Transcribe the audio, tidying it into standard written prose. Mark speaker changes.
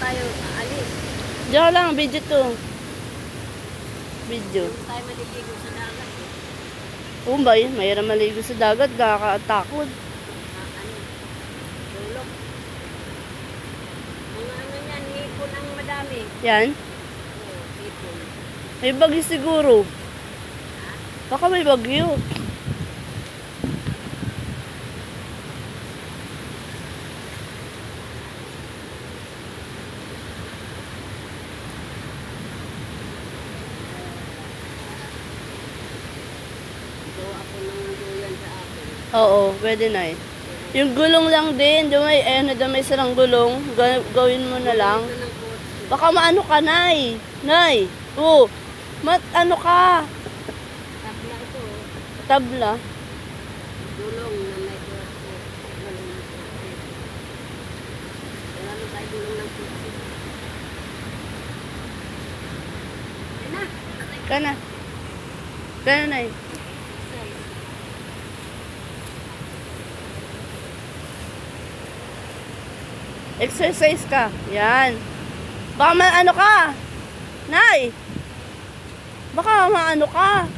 Speaker 1: tayo aalis.
Speaker 2: Diyan lang, video to. Video.
Speaker 1: Hindi tayo maliligo sa dagat.
Speaker 2: Umbay, mayroon maligo sa dagat, nakakatakot.
Speaker 1: Ano? Tulog. Mga ano yan, hipon ang madami.
Speaker 2: Yan.
Speaker 1: Oo, hipon.
Speaker 2: May bagyo siguro. Baka may bagyo.
Speaker 1: Gawa ako ng duyan sa akin.
Speaker 2: Oo, pwede na eh. Yung gulong lang din, doon may sarang gulong, gawin mo na lang.
Speaker 1: Ito ng kotse.
Speaker 2: Baka maano ka, Nay. Nay, oh, ano ka?
Speaker 1: Tabla ito.
Speaker 2: Tabla.
Speaker 1: Gulong na may kotse. Gulong ng kotse. Wala na tayo gulong ng kotse. Yan na.
Speaker 2: Kana. Kana, Nay. Exercise ka. Yan. Baka maano ka. Nay. Baka maano ka.